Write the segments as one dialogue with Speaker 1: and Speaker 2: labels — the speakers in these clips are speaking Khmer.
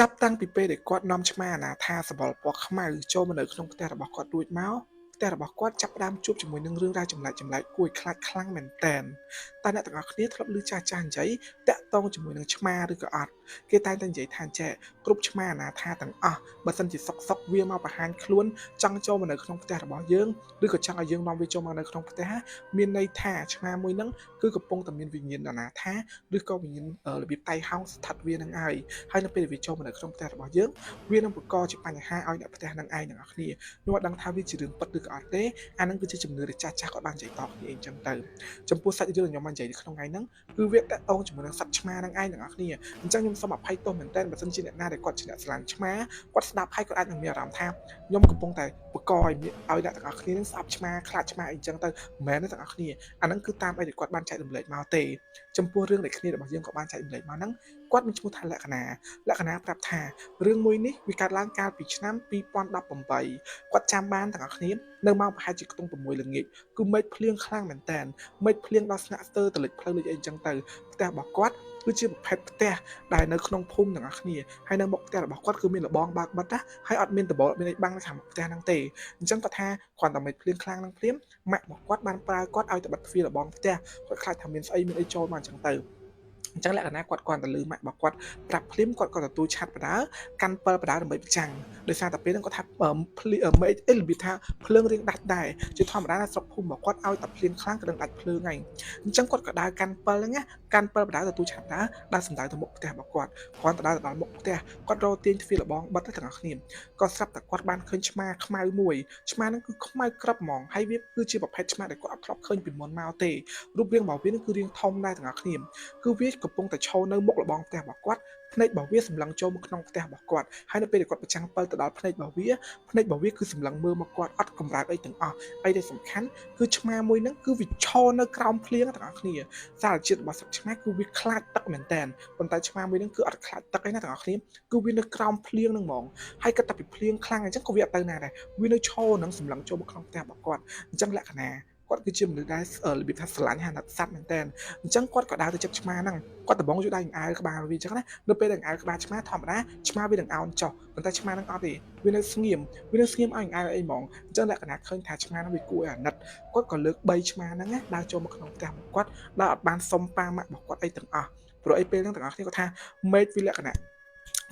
Speaker 1: ចាប់តាំងពីពេលដែលគាត់នាំឆ្មាអាណាថាសម្បល់ពណ៌ខ្មៅចូលមកនៅក្នុងផ្ទះរបស់គាត់រួចមកផ្ទះរបស់គាត់ចាប់ផ្ដើមជួបជាមួយនឹងរឿងរ៉ាវចម្លែកៗគួរឲ្យខ្លាចខ្លាំងមែនទែនតែអ្នកទាំងអស់គ្នាធ្លាប់ឮចាស់ៗនិយាយតាក់ទងជាមួយនឹងឆ្មាឬក៏អត់គេតែងតែនិយាយថាចេះគ្រប់ឆ្មាអាណាថាទាំងអស់បើសិនជាសុកវាមកបង្ហាញខ្លួនចង់ចូលមកនៅក្នុងផ្ទះរបស់យើងឬក៏ចង់ឲ្យយើងនាំវាចូលមកនៅក្នុងផ្ទះមានន័យថាឆ្មាមួយហ្នឹងគឺកំពុងតែមានវិញ្ញាណអាណាថាឬក៏វិញ្ញាណរបៀបតៃហោងស្ថិតវានឹងហើយនៅពេលវាចូលមកនៅក្នុងផ្ទះរបស់យើងវានឹងបង្កជាបញ្ហាឲ្យអ្នកផ្ទះនឹងឯងទាំងអស់គ្នាខ្ញុំអត់ដឹងថាវាជារឿងពិតឬក៏អត់ទេអានឹងគឺជាជំនឿដែលចាស់គាត់បាននិយាយតគ្នាអញ្ចឹងទៅចំពោះសាច់រឿងខ្ញុំបាននិយាយក្នុងថ្ងៃហ្នឹងគឺវាតកតងជាមួយនឹងសត្វឆ្មានឹងឯងទាំងអស់គ្នាអញ្ចឹងខ្ញុំសូមអភ័យទោសមែនតើបើសិនជាអ្នកណាដែលគាត់ជាអ្នកស្រឡាញ់ឆ្មាគាត់ស្ដាប់ហើយគាត់អាចនឹងមានអារម្មណ៍ថាខ្ញុំកំពុងតែបង្កឲ្យអ្នកទាំងអស់គ្នានឹងស្អប់ឆ្មាខ្លាចឆ្មាអីចឹងទៅមិនមែនទេទាំងអស់គ្នាអាហ្នឹងគឺតាមអីដែលគាត់បានចែករំលែកមកទេចំពោះរឿងដែលគ្នារបស់យើងក៏បានចែករំលែកមកហ្នឹងគាត់មានឈ្មោះថាលក្ខណៈប្រាប់ថារឿងមួយនេះវាកើតឡើងកាលពីឆ្នាំ2018គាត់ចាំបានទាំងអស់គ្នានៅម៉ោងប្រហែលជាខ្ទង់6ល្ងាចគឺមេឃភ្លៀងខ្លាំងមែនតើមេឃភ្លៀងដល់ស្នាក់ស្ទើរទៅលិចផ្លូវលិចអីចឹងទៅផ្ទះរបស់គាត់គឺជាប្រភេទផ្ទះដែលនៅក្នុងភូមិទាំងអស់គ្នាហើយនៅមុខផ្ទះរបស់គាត់គឺមានលបងបើកបិទណាហើយអត់មានដបមានអីបាំងនៅខាងមុខផ្ទះហ្នឹងទេអញ្ចឹងគាត់ថាគាត់តែមេឃភ្លៀងខ្លាំងហ្នឹងភ្លាមម៉ាក់របស់គាត់បានប្រើគាត់ឲ្យទៅបិទទ្វារលបងផ្ទះគាត់ខ្លាចថាមានស្អីមានអីចូលមកអញ្ចឹងទៅអញ្ចឹងលក្ខណៈគាត់ទៅលឺម៉ាក់របស់គាត់ប្រាប់ភ្លាមគាត់ក៏ទទួលឆាត់បដាកាន់7បដាដើម្បីប្រចាំងដោយសារតែពេលហ្នឹងគាត់ថាមេឃអីរបៀបថាភ្លើងរៀងដាច់ដែរជាធម្មតាស្រុកភូមិរបស់គាត់ឲ្យតែភ្លៀងខ្លាំងក៏នឹងដាច់ភ្លើងហើយអញ្ចឹងគាត់ក៏ដើរកាន់7ហ្នឹងណាកាន់7បដាទទួលឆាត់បដាដើរសំដៅទៅមុខផ្ទះរបស់គាត់គាត់ទៅដើរទៅដល់មុខផ្ទះគាត់រកទាញទ្វារលបងបិទទាំងអស់គ្នាក៏ស្រាប់តែគាត់បានឃើញឆ្មាខ្មៅមួយឆ្មាហ្នឹងគឺខ្មៅក្រឹបហ្មងហើយវាគឺជាប្រភេទឆ្មាដែលគាត់អត់ធ្លាប់ឃើញពីមុនមកទេរូបរាងរបស់វានឹងគឺរាងធំដែរទាំងអស់គ្នាគឺវាកំពុងតែឈរនៅមុខលបងផ្ទះរបស់គាត់ភ្នែករបស់វាសម្លឹងចូលមកក្នុងផ្ទះរបស់គាត់ហើយនៅពេលដែលគាត់ប្រចាំង7ទៅដល់ភ្នែករបស់វាគឺសម្លឹងមើលមកគាត់អត់កម្រើកអីទាំងអស់ហើយដែលសំខាន់គឺឆ្មាមួយហ្នឹងគឺវាឈរនៅក្រោមភ្លៀងទាំងអស់គ្នាសារជាតិរបស់សត្វឆ្មាគឺវាខ្លាចទឹកមែនតើប៉ុន្តែឆ្មាមួយហ្នឹងគឺអត់ខ្លាចទឹកទេណាទាំងអស់គ្នាគឺវានៅក្រោមភ្លៀងហ្នឹងហ្មងហើយគាត់តែពីភ្លៀងខ្លាំងអញ្ចឹងក៏វាអត់ទៅណាដែរវានៅឈរនឹងសម្លឹងចូលមកក្នុងផ្ទះរបស់គាត់អញ្ចឹងលក្ខណៈគាត់គឺជាមនុស្សដែលរបៀបថាស្រឡាញ់ហានសัตว์មែនតើអញ្ចឹងគាត់ក៏ដើរទៅជិតឆ្មាហ្នឹងគាត់ដំបងជួយដៃអាវក្បាលវាអញ្ចឹងណានៅពេលដែលអាវក្បាលឆ្មាធម្មតាឆ្មាវានឹងអោនចុះប៉ុន្តែឆ្មាហ្នឹងអត់ទេវានៅស្ងៀមឲ្យអាវអីហ្មងអញ្ចឹងលក្ខណៈឃើញថាឆ្មាហ្នឹងវាគួរឲ្យអាណិតគាត់ក៏លើក3ឆ្មាហ្នឹងណាដើរចូលមកក្នុងផ្ទះរបស់គាត់ដោយអត់បានសុំប៉ាម៉ាក់របស់គាត់អីទាំងអស់ព្រោះអីពេលហ្នឹងទាំងអស់គ្នាគាត់ថាមេឃវាលក្ខណៈ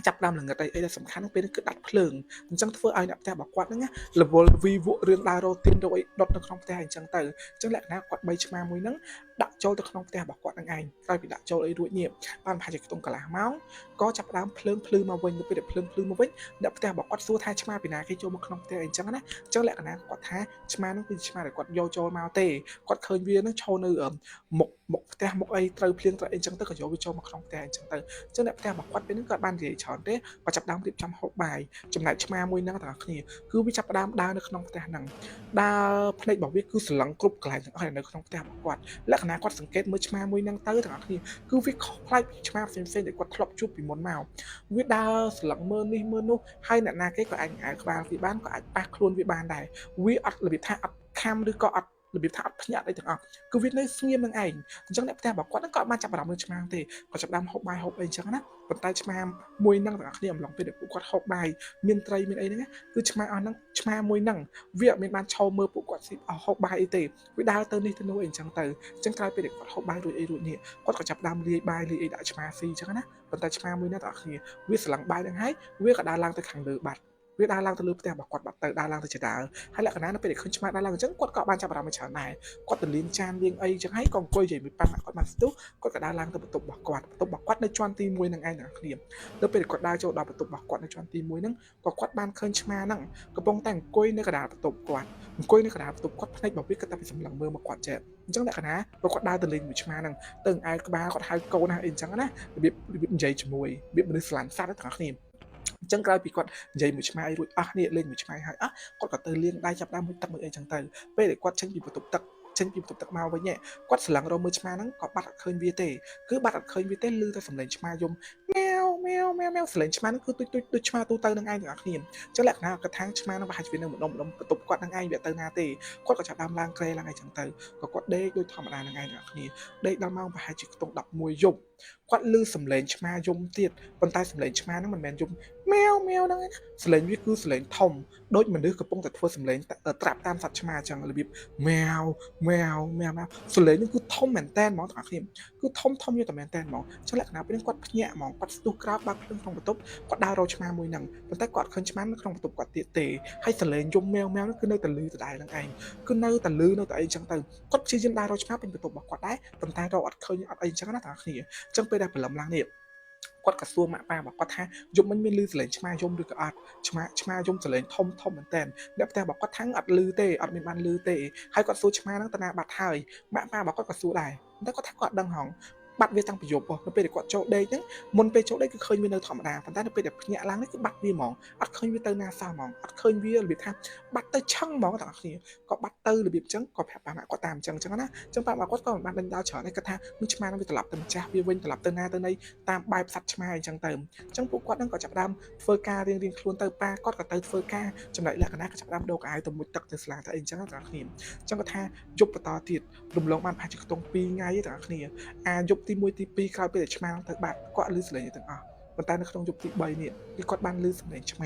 Speaker 1: ចាប់ដើមល្ងឹតអីដែលសំខាន់ពេលនេះគឺដាច់ភ្លើងអញ្ចឹងធ្វើឲ្យអ្នកផ្ទះរបស់គាត់ហ្នឹងណារវល់វីវក់រឿងដើររោទានរកអីដុតនៅក្នុងផ្ទះអញ្ចឹងទៅអញ្ចឹងលក្ខណៈគាត់3ឆ្មាមួយហ្នឹងដាក់ចូលទៅក្នុងផ្ទះរបស់គាត់នឹងឯងក្រោយពីដាក់ចូលអីរួចនេះបានប្រហែលជាខ្ទង់កន្លះម៉ោងក៏ចាប់ដើមភ្លើងភ្លឺមកវិញទៅពេលដែលភ្លើងភ្លឺមកវិញអ្នកផ្ទះរបស់គាត់សួរថាឆ្មាពីណាគេចូលមកក្នុងផ្ទះអីអញ្ចឹងណាអញ្ចឹងលក្ខណៈគាត់ថាឆ្មាហ្នឹងគឺឆ្មាដែលគាត់យកចូលមកទេគាត់ឃើញវាហ្នឹងឈរនៅមុខផ្ទះមុខអីត្រូវភ្លៀងត្រូវអីអញ្ចឹងទៅក៏យកវាចូលមកក្នុងផ្ទះអញ្ចឹងទៅអញ្ចឹងអ្នកផ្ទះរបស់គាត់ពេលហ្នឹងគាត់បាននិយាយច្រើនទេគាត់ចាប់ដើមរៀបចំហូបបាយចំណែកឆ្មាមួយហ្នឹងទាំងអស់គ្នាគឺវាចាប់ដើមដើរនៅក្នុងផ្ទះហ្នឹងដើរភ្នែករបស់វាគឺស្រឡឹងគ្រប់កន្លែងទាំងអស់នៅក្នុងផ្ទះរបស់គាត់លក្ខណៈគាត់សង្កេតមើលឆ្មាមួយហ្នឹងទៅទាំងអស់គ្នាគឺវាខុសប្លែកពីឆ្មាផ្សេងៗដែលគាត់ធ្លាប់ជួបពីមុនមកវាដើរស្រឡឹងមើលនេះមើលនោះហើយអ្នកណាគេក៏អាចក្បាលវាបានក៏អាចប៉ះខ្លួនវាបានដែរវាអត់របៀបថាអត់ខំឬក៏អត់របៀបថាអត់ភ្ញាក់អីទាំងអស់គឺវានៅស្ងៀមនឹងឯងអញ្ចឹងអ្នកផ្ទះរបស់គាត់ហ្នឹងក៏បានចាប់អារម្មណ៍នឹងឆ្មាទេគាត់ចាប់ដើមហូបបាយហូបអីអញ្ចឹងណាប៉ុន្តែឆ្មាមួយហ្នឹងទាំងអស់គ្នាអំឡុងពេលដែលពួកគាត់ហូបបាយមានត្រីមានអីហ្នឹងគឺឆ្មាអស់ហ្នឹងឆ្មាមួយហ្នឹងវាអត់មានបានឈរមើលពួកគាត់ហូបបាយអីទេវាដើរទៅនេះទៅនោះអីអញ្ចឹងទៅអញ្ចឹងក្រោយពេលដែលគាត់ហូបបាយរួចអីរួចនេះគាត់ក៏ចាប់ដើមលាយបាយលាយអីដាក់ឆ្មាស៊ីអញ្ចឹងណាប៉ុន្តែឆ្មាមួយហ្នឹងទាំងអស់គ្នាវាស្រឡឹងបាយហ្នឹងហើយវាក៏ដើរឡើងទៅខាងលើបាត់វាដើរឡើងទៅលើផ្ទះរបស់គាត់បាត់ទៅដើរឡើងទៅជាដើរហើយលក្ខណៈនៅពេលដែលឃើញឆ្មាដើរឡើងអញ្ចឹងគាត់ក៏បានចាប់អារម្មណ៍ច្រើនដែរគាត់ទៅលាងចានលាងអីអញ្ចឹងហើយក៏អង្គុយនិយាយមួយប៉ាគាត់បានស្ទុះគាត់ក៏ដើរឡើងទៅបន្ទប់របស់គាត់នៅជាន់ទី1នឹងឯងទាំងគ្នានៅពេលគាត់ដើរចូលដល់បន្ទប់របស់គាត់នៅជាន់ទី1ហ្នឹងក៏គាត់បានឃើញឆ្មាហ្នឹងកំពុងតែអង្គុយនៅកណ្ដាលបន្ទប់គាត់ភ្នែករបស់វាគាត់តែសម្លឹងមើលមកគាត់ចេះអញ្ចឹងលក្ខណៈគាត់ដើរទៅលេងមួយឆ្មាហ្នឹងទៅឯក្បាលគាត់ហៅកូនណាអីអញ្ចឹងណារបៀបនិយាយជាមួយរបៀបមនុស្សស្រឡាញ់សត្វទាំងគ្នាអញ្ចឹងក្រោយពីគាត់និយាយមួយឆ្មាយរួចអស់នេះលេងមួយឆ្មាយហើយគាត់ក៏ទៅលាងដៃចាប់ដើមមួយទឹកមួយអីចឹងទៅពេលដែលគាត់ចេញពីបន្ទប់ទឹកមកវិញគាត់ស្រឡឹងរកមើលឆ្មាហ្នឹងក៏បាត់អត់ឃើញវាទេគឺបាត់អត់ឃើញវាទេឮតែសំឡេងឆ្មាយំម៉ែវសំឡេងឆ្មាហ្នឹងគឺដូចឆ្មាទូទៅនឹងឯងទាំងអស់គ្នាអញ្ចឹងលក្ខណៈគាត់ថាឆ្មាហ្នឹងប្រហែលជាវានៅម្ដុំបន្ទប់គាត់នឹងឯងវាទៅណាទេគាត់ក៏ចាប់ដើមឡើងក្រែឡើងអីចឹងទៅក៏គាត់ដេកដូចធម្មតានឹងឯងទាំងអស់គ្នាដេកដល់ម៉ោងប្រហែលជាខ្ទង់11យប់ គាត់លឺសំឡេងឆ្មាយំទៀតប៉ុន្តែសំឡេងឆ្មាហ្នឹងមិនមែនយំម៉ែវម៉ែវហ្នឹងឯងសំឡេងវាគឺសំឡេងធំដូចមនុស្សកំពុងតែធ្វើសំឡេងត្រាប់តាមសត្វឆ្មាអញ្ចឹងរបៀបម៉ែវម៉ែវម៉ែវម៉ែវសំឡេងហ្នឹងគឺធំមែនតែនហ្មងបងប្អូនគឺធំយកតែមែនតែនហ្មងចឹងលក្ខណៈពេលហ្នឹងគាត់ភ្ញាក់ហ្មងគាត់ស្ទុះក្រោកបើកភ្លើងក្នុងបន្ទប់គាត់ដើររកឆ្មាមួយហ្នឹងប៉ុន្តែគាត់ឃើញឆ្មានៅក្នុងបន្ទប់គាត់ទៀតទេហើយសំឡេងយំម៉ែវម៉ែវហ្នឹងគឺនៅតែលឺដដែលហ្នឹងឯងគឺនៅតែលឺនៅតែអីចឹងទៅគាត់ព្យាយាមដើររកឆ្មាពេញបន្ទប់របស់គាត់ដែរប៉ុន្តែរកអត់ឃើញអត់អីចឹងណាបងប្អូនអញ្ចឹងពេលដែលព្រលឹមឡើងនេះគាត់ក៏សួរម៉ាក់ប៉ារបស់គាត់ថាយប់មិញមានឮសលេងឆ្មាយំឬក៏អត់ឆ្មាយំសលេងធំមែនតើអ្នកផ្ទះរបស់គាត់ថាអត់ឮទេអត់មានបានឮទេហើយគាត់សួរឆ្មាហ្នឹងតាណាបាត់ហើយម៉ាក់ប៉ារបស់គាត់ក៏សួរដែរតែគាត់ថាគាត់ដឹងហងបាត់វាតាំងពីយប់នៅពេលដែលគាត់ចូលដេកហ្នឹងមុនពេលចូលដេកគឺឃើញវានៅធម្មតាប៉ុន្តែនៅពេលដែលភ្ញាក់ឡើងនេះគឺបាត់វាហ្មងអត់ឃើញវាទៅណាសោះហ្មងអត់ឃើញវារបៀបថាបាត់ទៅឆឹងហ្មងបងប្អូនក៏បាត់ទៅរបៀបចឹងក៏ប្រាប់ប៉ាម៉ាក់គាត់តាមចឹងណាចឹងប៉ាម៉ាក់គាត់ក៏មិនបានដេញដោលច្រើនទេគាត់ថានឹងឆ្មាហ្នឹងវាត្រឡប់ទៅម្ចាស់វាវិញត្រឡប់ទៅណាទៅណីតាមបែបសត្វឆ្មាអញ្ចឹងទៅចឹងពួកគាត់ហ្នឹងក៏ចាប់ដើមធ្វើការរៀងខ្លួនទៅប៉ាគាត់ក៏ទៅធ្វើការចំណែកលក្ខណៈក៏ចាប់ដើមដូរកៅអៅទៅមួយទឹកទៅស្លាទៅអីចឹងបងប្អូនចឹងគាត់ថាយប់បន្តទៀតរំលងបានប្រហែលជាខ្ទង់2ថ្ងៃទេបងប្អូនអាយប់ទី1ទី2ក្រោយពេលដែលឆ្មាទៅបាត់គាត់ឮសលេងទាំងអស់ប៉ុន្តែនៅក្នុងយប់ទី3នេះគឺគាត់បានឮសំឡេងឆ្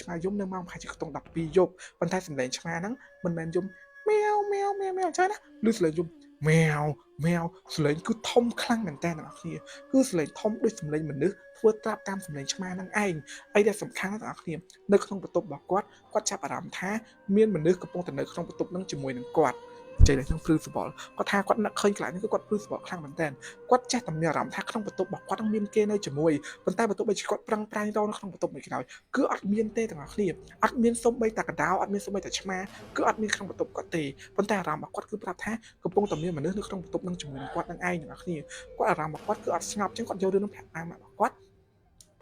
Speaker 1: មាយំនៅម៉ោងប្រហែលជាខ្ទង់12យប់ប៉ុន្តែសំឡេងឆ្មាហ្នឹងមិនមែនយំម៉ែវម៉ែវម៉ែវម៉ែវអញ្ចឹងណាឮសំឡេងយំម៉ែវម៉ែវសំឡេងគឺធំខ្លាំងមែនតើបងប្អូនគឺសំឡេងធំដូចសំឡេងមនុស្សធ្វើត្រាប់តាមសំឡេងឆ្មាហ្នឹងឯងអីដែលសំខាន់ណាស់បងប្អូននៅក្នុងបន្ទប់របស់គាត់ចាប់អារម្មណ៍ថាមានមនុស្សកំពុងតែនៅក្នុងបន្ទប់ហ្នឹងជាមួយនឹងគាត់ចេះតែក្នុងព្រឺសបល់គាត់ថាគាត់នឹកឃើញកន្លែងនេះគឺគាត់ព្រឺសបល់ខ្លាំងមែនតើគាត់ចេះតែមានអារម្មណ៍ថាក្នុងបន្ទប់របស់គាត់នឹងមានគេនៅជាមួយប៉ុន្តែបន្ទប់បីគាត់ប្រឹងប្រែងរកនៅក្នុងបន្ទប់មួយក្រោយគឺអត់មានទេទាំងអស់គ្នាអត់មានសូម្បីតែកដោអត់មានសូម្បីតែឆ្មាគឺអត់មានក្នុងបន្ទប់គាត់ទេប៉ុន្តែអារម្មណ៍របស់គាត់គឺប្រាប់ថាកំពុងតែមានមនុស្សនៅក្នុងបន្ទប់នឹងជាមួយនឹងគាត់នឹងឯងទាំងអស់គ្នាគាត់អារម្មណ៍របស់គាត់គឺអត់ស្ងប់ចឹងគាត់យករឿងនឹងប្រាប់ប៉ាម៉ាក់របស់គាត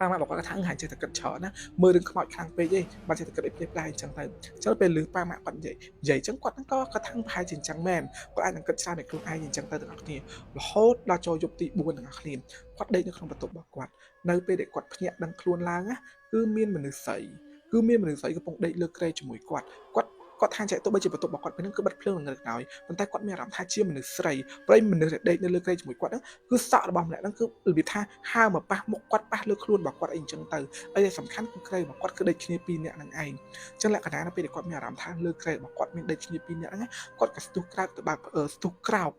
Speaker 1: ់ប៉ាម៉ាក់บอกว่าថាហាញចេះតែគិតច្រើនណាមើលរឿងខ្មោចខ្លាំងពេកទេបើចេះតែគិតអីផ្ទះផ្ដាយអញ្ចឹងទៅចឹងពេលឮប៉ាម៉ាក់គាត់និយាយអញ្ចឹងគាត់ហ្នឹងក៏គាត់ថាប្រហែលជាអញ្ចឹងមែនគាត់អាចនឹងគិតច្រើនតែខ្លួនឯងអញ្ចឹងទៅទាំងអស់គ្នារហូតដល់ចូលយប់ទី4ទាំងអស់គ្នាគាត់ដេកនៅក្នុងបន្ទប់របស់គាត់នៅពេលដែលគាត់ភ្ញាក់ដឹងខ្លួនឡើងណាគឺមានមនុស្សស្រីកំពុងដេកលើគ្រែជាមួយគាត់ថាចេះទៅបីជាបន្ទប់របស់គាត់ពេលហ្នឹងគឺបិទភ្លើងនៅក្រោយប៉ុន្តែគាត់មានអារម្មណ៍ថាជាមនុស្សស្រីព្រៃមនុស្សដែលដេកនៅលើគ្រែជាមួយគាត់ហ្នឹងគឺសក់របស់ម្នាក់ហ្នឹងគឺរបៀបថាហើមកប៉ះមុខគាត់ប៉ះលើខ្លួនរបស់គាត់អីអញ្ចឹងទៅហើយដែលសំខាន់គឺគ្រែរបស់គាត់គឺដេកគ្នា2នាក់ហ្នឹងឯងអញ្ចឹងលក្ខណៈនៅពេលដែលគាត់មានអារម្មណ៍ថាលើគ្រែរបស់គាត់មានដេកគ្នា2នាក់ហ្នឹងគាត់ក៏ស្ទុះក្រោកទៅបើកស្ទុះក្រោក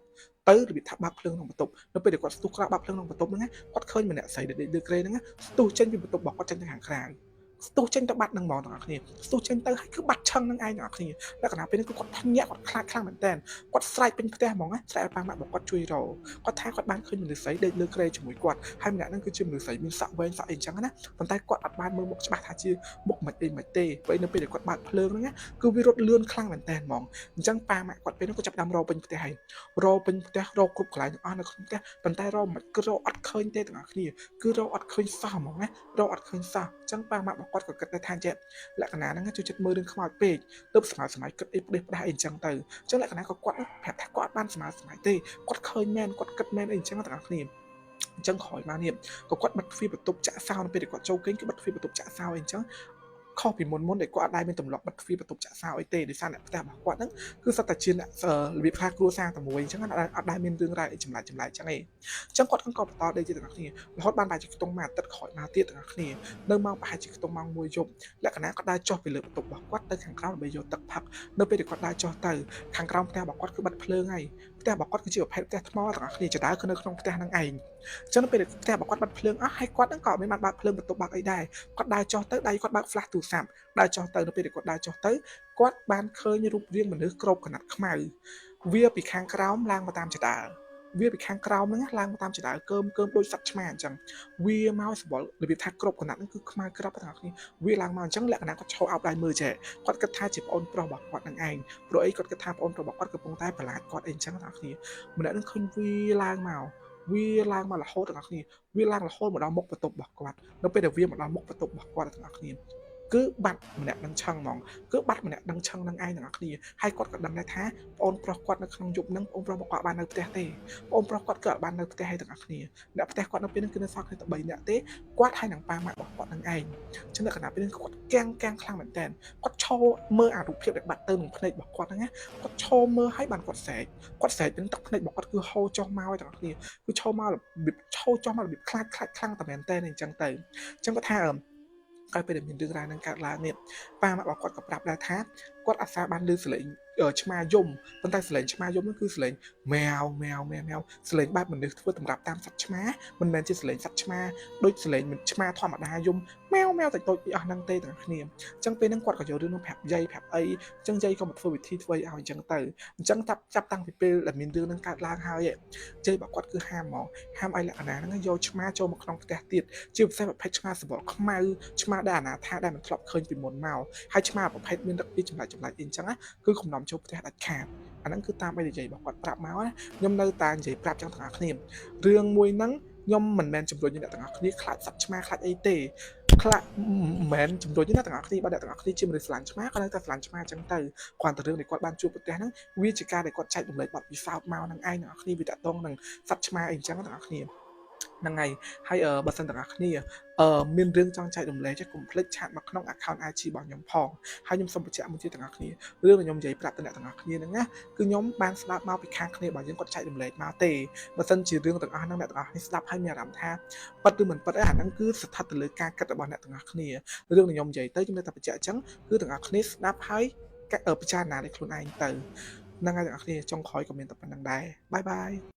Speaker 1: ទៅរបៀបថាបើកភ្លើងក្នុងបន្ទប់នៅពេលដែលគាត់ស្ទុះក្រោកបើកភ្លើងក្នុងបន្ទប់ហ្នឹងគាត់ឃើញម្នាក់ស្រីដែលដេកលើគ្រែហ្នឹងស្ទុះចេញពីបន្ទប់របស់គាត់ចេញទៅខាងក្រៅស្ទុះចេញទៅបាត់នឹងហ្មងបងប្អូនស្ទុះចេញទៅហើយគឺបាត់ឆឹងនឹងឯងបងប្អូនលក្ខណៈពេលនេះគឺគាត់ភ្ញាក់គាត់ខ្លាចខ្លាំងមែនតើគាត់ស្រែកពេញផ្ទះហ្មងណាស្រែកឲ្យប៉ាម៉ាក់របស់គាត់ជួយរកគាត់ថាគាត់បានឃើញមនុស្សស្រីដេកលើគ្រែជាមួយគាត់ហើយម្នាក់ហ្នឹងគឺជាមនុស្សស្រីមានសក់វែងសក់អីចឹងណាប៉ុន្តែគាត់អត់បានមើលមុខច្បាស់ថាជាមុខមិនអីមិនទេព្រោះនៅពេលដែលគាត់បើកភ្លើងហ្នឹងគឺវារត់លឿនខ្លាំងមែនតើហ្មងអញ្ចឹងប៉ាម៉ាក់គាត់ពេលហ្នឹងគាត់ចាប់ដើមរកពេញផ្ទះហើយរកពេញផ្ទះរកគ្រប់កន្លែងទាំងអស់នៅក្នុងផ្ទះប៉ុន្តែរកមិនគឺរកអត់ឃើញទេទាំងអស់គ្នាគឺរកអត់ឃើញសោះហ្មងណារកអត់ឃើញសោះអញ្ចឹងប៉ាម៉ាក់របស់គាត់ក៏គិតថាចេះលក្ខណៈហ្នឹងជួយចិត្តមើលរឿងខ្មោចពេកទៅសម័យគិតអីផ្ដេសផ្ដាស់អីចឹងទៅអញ្ចឹងលក្ខណៈក៏គាត់ប្រាប់ថាគាត់អត់បានសម័យទេគាត់ឃើញមែនគាត់គិតមែនអីចឹងទាំងអស់គ្នាអញ្ចឹងក្រោយមកនេះក៏គាត់បិទទ្វារបន្ទប់ចាក់សោនៅពេលដែលគាត់ចូលគេងគឺបិទទ្វារបន្ទប់ចាក់សោអីចឹងខុសពីមុនដែលគាត់អត់ដែរមានទម្លាប់បិទទ្វារបន្ទប់ចាក់សោអីទេដោយសារអ្នកផ្ទះរបស់គាត់ហ្នឹងគឺសត្វតែជាអ្នករបៀបថាគ្រួសារតែមួយអញ្ចឹងអត់ដែរមានរឿងរ៉ាវអីចម្លែកចឹងឯងអញ្ចឹងគាត់ក៏បន្តដេកជាទាំងអស់គ្នារហូតបានបែរជាខ្ទង់មួយអាទិត្យក្រោយមកទៀតទាំងអស់គ្នានៅម៉ោងប្រហែលជាខ្ទង់ម៉ោង1យប់លក្ខណៈគាត់ដើរចុះពីលើបន្ទប់របស់គាត់ទៅខាងក្រោមដើម្បីយកទឹកផឹកនៅពេលដែលគាត់ដើរចុះទៅខាងក្រោមផ្ទះរបស់គាត់គឺបិទភ្លើងហើយផ្ទះរបស់គាត់គឺជាប្រភេទផ្ទះថ្មទាំងអស់គ្នាចដើគឺនៅក្នុងផ្ទះហ្នឹងឯងអញ្ចឹងនៅពេលដែលផ្ទះរបស់គាត់បិទភ្លើងអស់ហើយគាត់ហ្នឹងក៏មិនបានបើកភ្លើងបន្ទប់បើកអីដែរគាត់ដើរចុះទៅដៃគាត់បើក flash ទូរស័ព្ទដើរចុះទៅនៅពេលដែលគាត់ដើរចុះទៅគាត់បានឃើញរូបរាងមនុស្សក្របកណាត់ខ្មៅវាពីខាងក្រោមឡើងមកតាមចដើវាពីខាងក្រោមហ្នឹងឡើងមកតាមចដើកើមដូចសត្វឆ្មាអញ្ចឹងវាមកសបល់របៀបថាក្របកណាត់ហ្នឹងគឺខ្មៅក្របទាំងអស់គ្នាវាឡើងមកអញ្ចឹងលក្ខណៈគាត់ឈោអោបដៃមើលចេះគាត់គិតថាជាប្អូនប្រុសរបស់គាត់នឹងឯងព្រោះអីគាត់គិតថាប្អូនប្រុសរបស់គាត់កំពុងតែប្រឡាយគាត់អីអញ្ចឹងទាំងអស់គ្នាម្នាក់ហ្នឹងឃើញវាឡើងមករហូតទាំងអស់គ្នាវាឡើងរហូតមកដល់មុខបន្ទប់របស់គាត់នៅពេលដែលវាមកដល់មុខបន្ទប់របស់គាត់ទាំងអស់គ្នាគឺបាត់ម្នាក់នឹងឆឹងហ្មងគឺបាត់ម្នាក់នឹងឆឹងនឹងឯងទាំងអស់គ្នាហើយគាត់ក៏ដឹងដែរថាប្អូនប្រុសគាត់នៅក្នុងយប់ហ្នឹងប្អូនប្រុសរបស់គាត់បាននៅផ្ទះទេប្អូនប្រុសគាត់ក៏បាននៅផ្ទះហើយទាំងអស់គ្នាអ្នកផ្ទះគាត់នៅពេលហ្នឹងគឺនៅសល់គ្នាតែ3នាក់ទេគាត់ហើយនឹងប៉ាម៉ាក់របស់គាត់នឹងឯងចឹងលក្ខណៈពេលហ្នឹងគាត់កាំងខ្លាំងមែនតើគាត់ឈ មើលអារូបភាពដែលបាត់ទៅនឹងភ្នែករបស់គាត់ហ្នឹងណាគាត់ឈរមើលឲ្យបានគាត់ស្រែកនឹងទឹកភ្នែករបស់គាត់គឺហូរចុះមកឲ្យទាំងអស់គ្នាគឺឈរមករបៀបឈរចុះមករបៀបខ្លាចខ្លាំងតែមែនតើអញ្ចឹងទៅអញ្ចឹងគាត់ថាក្រោយពេលដែលមានរឿងរ៉ាវនឹងកើតឡើងនេះប៉ាម៉ាក់របស់គាត់ក៏ប្រាប់ដែរថាគាត់អាសាបានឮសលេងឆ្មាយំប៉ុន្តែសលេងឆ្មាយំនោះគឺសលេងម៉ែវម៉ែវម៉ែវម៉ែវសលេងបែបមនុស្សធ្វើតម្រាប់តាមសត្វឆ្មាមិនមែនជាសលេងសត្វឆ្មាដូចសលេងឆ្មាធម្មតាយំម៉ែវម៉ែវតិចតូចពីអស់ហ្នឹងទេទាំងគ្នាអញ្ចឹងពេលហ្នឹងគាត់ក៏យករឿងនោះប្រាប់យាយប្រាប់អីអញ្ចឹងយាយក៏មកធ្វើវិធីធ្វើឲ្យអញ្ចឹងទៅអញ្ចឹងចាប់តាំងពីពេលដែលមានរឿងហ្នឹងកើតឡើងហើយយាយរបស់គាត់គឺហាមហ្មងហាមឲ្យលក្ខណៈហ្នឹងយកឆ្មាចូលមកក្នុងផ្ទះទៀតជាពិសេសប្រភេទឆ្មាសម្បល់ខ្មៅឆ្មាដែលអាណាថាដែលមិនធ្លាប់ឃើញពីមុនមកហើយឆ្មាប្រភេទមានរឹកពីចម្លែកអីអញ្ចឹងណាគឺកំណំចូលផ្ទះដាច់ខាតអាហ្នឹងគឺតាមបីនិយាយរបស់គាត់ប្រាប់មកណាខ្ញុំនៅតែនិយាយប្រាប់ចឹងទាំងអស់គ្នារឿងមួយហ្នឹងខ្ញុំមិនមែនជំរុញអ្នកទាំងអស់គ្នាខ្លាចសត្វឆ្មាខ្លាចអីទេខ្លាចមិនមែនជំរុញអ្នកទាំងអស់គ្នាបើអ្នកទាំងអស់គ្នាជាមនុស្សស្រឡាញ់ឆ្មាក៏នៅតែស្រឡាញ់ឆ្មាចឹងទៅគ្រាន់តែរឿងដែលគាត់បានជួបប្រទះហ្នឹងវាជាការដែលគាត់ចែករំលែកបទពិសោធន៍មកនឹងឯងទាំងអស់គ្នាវាតកតងនឹងសត្វឆ្មាអីចឹងទាំងអស់គ្នាហ្នឹងហើយហើយបើសិនទាំងអស់គ្នាមានរឿងចង់ចែករំលែកចេះកុំភ្លេចឆាតមកក្នុង account IG របស់ខ្ញុំផងហើយខ្ញុំសូមបញ្ជាក់មួយទៀតទាំងអស់គ្នារឿងដែលខ្ញុំនិយាយប្រាប់ទៅអ្នកទាំងអស់គ្នាហ្នឹងណាគឺខ្ញុំបានស្ដាប់មកពីខាងគ្នារបស់យើងគាត់ចែករំលែកមកទេបើសិនជារឿងទាំងអស់ហ្នឹងអ្នកទាំងអស់គ្នាស្ដាប់ហើយមានអារម្មណ៍ថាប៉ិតឬមិនប៉ិតអាហ្នឹងគឺស្ថិតទៅលើការគិតរបស់អ្នកទាំងអស់គ្នារឿងដែលខ្ញុំនិយាយទៅខ្ញុំនៅតែបញ្ជាក់អញ្ចឹងគឺទាំងអស់គ្នាស្ដាប់ហើយពិចារណាដោយខ្លួនឯងទៅហ្នឹងហើយទាំងអស់គ្នាចុងក្រោយក៏មានតែប៉ុណ្្នឹងដែរបាយបាយ